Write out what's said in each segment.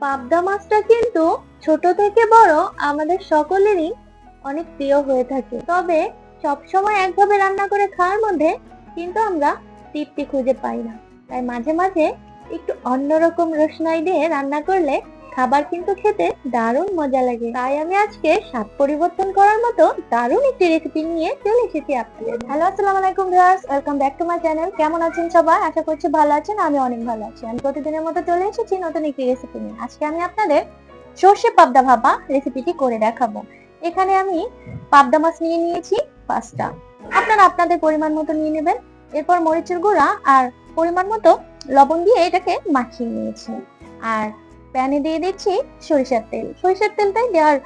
পাবদা মাছটা কিন্তু ছোট থেকে বড় আমাদের সকলেরই অনেক প্রিয় হয়ে থাকে। তবে সবসময় একভাবে রান্না করে খাওয়ার মধ্যে কিন্তু আমরা তৃপ্তি খুঁজে পাই না। তাই মাঝে মাঝে একটু অন্যরকম রসনাই দিয়ে রান্না করলে খাবার কিন্তু খেতে দারুণ মজা লাগে। তাই আমি আজকে স্বাদ পরিবর্তন করার মতো দারুণ একটি রেসিপি নিয়ে চলে এসেছি আপনাদের। হ্যালো, আসসালামু আলাইকুম viewers, welcome back to my channel. কেমন আছেন সবাই? আশা করছি ভালো আছেন। আমি অনেক ভালো আছি। আমি প্রতিদিনের মতো চলে এসেছি নতুন একটি রেসিপি নিয়ে। আজকে আমি আপনাদের সর্ষে পাবদা ভাপা রেসিপিটি করে দেখাবো। এখানে আমি পাবদা মাছ নিয়ে নিয়েছি 5টা। আপনারা আপনাদের পরিমাণ মতো নিয়ে নেবেন। এরপর মরিচের গুঁড়া আর পরিমাণ মতো লবণ দিয়ে এটাকে মাখিয়ে নিয়েছি। আর প্যানে দিয়ে দিচ্ছি সরিষার তেল। সরিষার তেলটাই দেওয়ার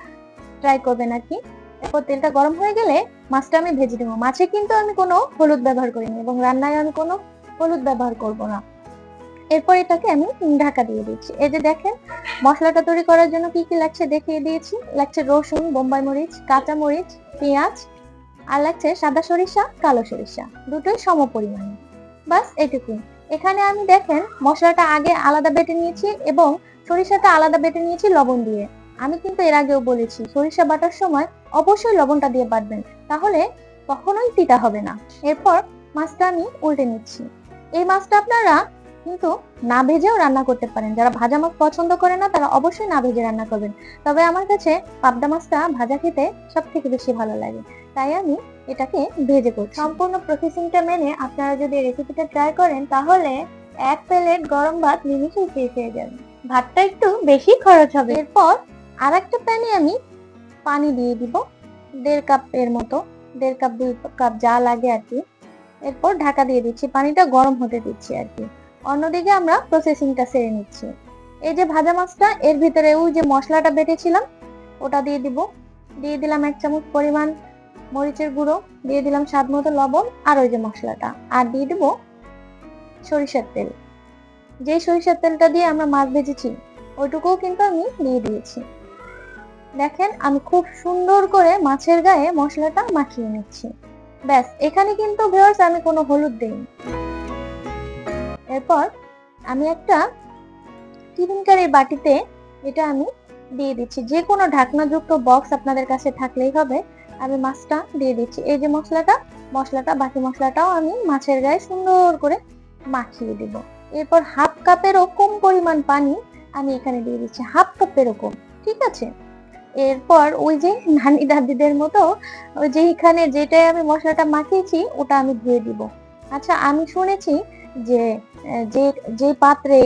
ট্রাই করবেন আর কি। এরপর তেলটা গরম হয়ে গেলে মাছটা আমি ভেজে দেবো। মাছে কিন্তু আমি কোনো হলুদ ব্যবহার করিনি এবং রান্নায় আমি কোনো হলুদ ব্যবহার করব না। এরপর এটাকে আমি ঢাকা দিয়ে দিচ্ছি। এই যে দেখেন, মশলাটা তৈরি করার জন্য কি কি লাগছে দেখিয়ে দিয়েছি। লাগছে রসুন, বোম্বাই মরিচ, কাঁচা মরিচ, পেঁয়াজ, আর লাগছে সাদা সরিষা, কালো সরিষা, দুটোই সম পরিমাণে। বাস এটুকুই। এখানে আমি দেখেন মশলাটা আগে আলাদা বেটে নিয়েছি এবং সরিষাটা আলাদা বেটে নিয়েছি লবণ দিয়ে। আমি কিন্তু এর আগেও বলেছি সরিষা বাটার সময় অবশ্যই লবণটা দিয়ে বাটবেন, তাহলে কখনোই তিতা হবে না। এরপর মাছটা আমি উল্টে নিচ্ছি। এই মাছটা আপনারা কিন্তু না ভেজেও রান্না করতে পারেন। যারা ভাজা মাছ পছন্দ করে না তারা অবশ্যই না ভেজে রান্না করবেন। তবে আমার কাছে পাবদা মাছটা ভাজা খেতে সব থেকে বেশি ভালো লাগে, তাই আমি এটাকে ভেজে করছি। সম্পূর্ণ প্রসেসিংটা মেনে আপনারা যদি রেসিপিটা ট্রাই করেন তাহলে 1 প্লেট গরম ভাত নিমিশেই পেয়ে যাবেন। ভাতটা একটু বেশি খরচ হবে। এরপর আরেকটা প্যানে আমি পানি দিয়ে দিব 1.5 কাপ এর মতো, 1.5 কাপ 2 কাপ যা লাগে আর কি। এরপর ঢাকা দিয়ে দিচ্ছি, পানিটা গরম হতে দিচ্ছি আর কি। অন্যদিকে আমরা প্রসেসিংটা সেরে নিচ্ছি। এই যে ভাজা মাছটা, এর ভিতরে ওই যে মশলাটা বেটেছিলাম ওটা দিয়ে দিব। দিয়ে দিলাম 1 চামচ পরিমাণ মরিচের গুঁড়ো, দিয়ে দিলাম স্বাদ মতো লবণ, আর ওই যে মশলাটা, আর দিয়ে দিব সরিষার তেল। যে সরিষার তেলটা দিয়ে আমরা মাছ ভেজেছি ওইটুকুও কিন্তু আমি দিয়ে দিয়েছি। দেখেন আমি খুব সুন্দর করে মাছের গায়ে মশলাটা মাখিয়ে নিচ্ছি। ব্যাস, এখানে কিন্তু ভিউয়ার্স আমি কোনো হলুদ দেইনি। এরপর আমি একটা টিফিন কারির বাটিতে এটা আমি দিয়ে দিচ্ছি। যে কোনো ঢাকনাযুক্ত বক্স আপনাদের কাছে থাকলেই হবে। আমি মাছটা দিয়ে দিচ্ছি। এই যে মশলাটা বাকি মশলাটাও আমি মাছের গায়ে সুন্দর করে মাখিয়ে দেব। এরপর 1/2 কাপেরও কম পরিমাণ পানি আমি এখানে দিয়ে দিচ্ছি, 1/2 কাপেরও কম, ঠিক আছে। এরপর ওই যে নানি দাদিদের মতো ওই যে এখানে যেটাই আমি মশলাটা মাখিয়েছি ওটা আমি ধুয়ে দিব। আচ্ছা, আমি শুনেছি যে যে যে পাত্রে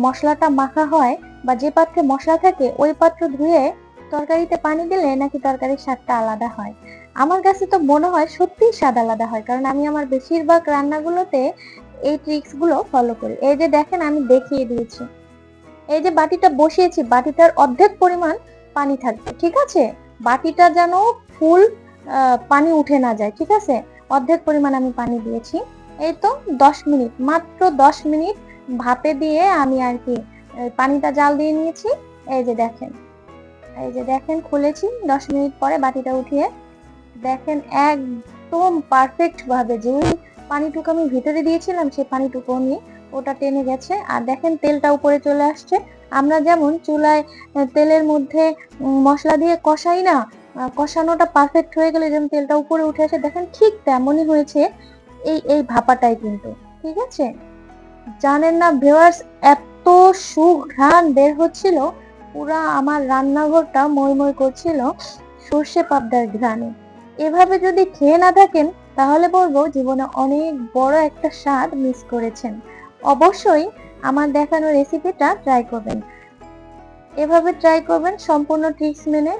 মশলাটা মাখা হয় বা যে পাত্রে মশলা থাকে ওই পাত্র ধুয়ে তরকারিতে পানি দিলে নাকি তরকারির স্বাদটা আলাদা হয়। আমার কাছে তো মনে হয় সত্যিই স্বাদ আলাদা হয়, কারণ আমি আমার বেশিরভাগ রান্নাগুলোতে এই ট্রিক্স গুলো ফলো করি। এই যে দেখেন আমি দেখিয়ে দিয়েছি। এই যে বাটিটা বসিয়েছি, বাটিটার অর্ধেক পরিমাণ পানি থাকবে, ঠিক আছে। বাটিটা যেন ফুল পানি উঠে না যায়, ঠিক আছে। অর্ধেক পরিমাণ আমি পানি দিয়েছি। এই তো 10 মিনিট, মাত্র 10 মিনিট ভাপে দিয়ে আমি আর কি পানিটা জাল দিয়ে নিয়েছি। এই যে দেখেন খুলেছি 10 মিনিট পরে বাটিটা উঠিয়ে দেখেন একদম পারফেক্ট ভাবে যে পানিটুকু আমি ভিতরে দিয়েছিলাম সেই পানিটুকু নিয়ে ওটা টেনে গেছে। আর দেখেন তেলটা উপরে চলে আসছে। আমরা যেমন চুলায় তেলের মধ্যে মশলা দিয়ে কষাই না, কষানোটা পারফেক্ট হয়ে গেলে যেমন তেলটা উপরে উঠে আসে, দেখেন ঠিক তেমনই হয়েছে এই ভাপাটাই কিন্তু, ঠিক আছে। জানেন না ভিউয়ার্স, এত সুঘ্রাণ বের হচ্ছিল, পুরা আমার রান্নাঘরটা মই মই করছিল সর্ষে পাবদার ঘ্রাণে। এভাবে যদি খেয়ে না থাকেন তাহলে বলবো জীবনে অনেক বড় একটা স্বাদ মিস করেছেন। অবশ্যই আমার দেখানো রেসিপিটা ট্রাই করবেন, এভাবে ট্রাই করবেন সম্পূর্ণ ট্রিক্স মেনে,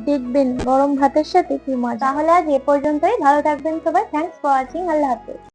দেখবেন গরম ভাতের সাথে কি মজা। তাহলে আজ এ পর্যন্তই, ভালো থাকবেন সবাই। Thanks for watching. আল্লাহ হাফেজ।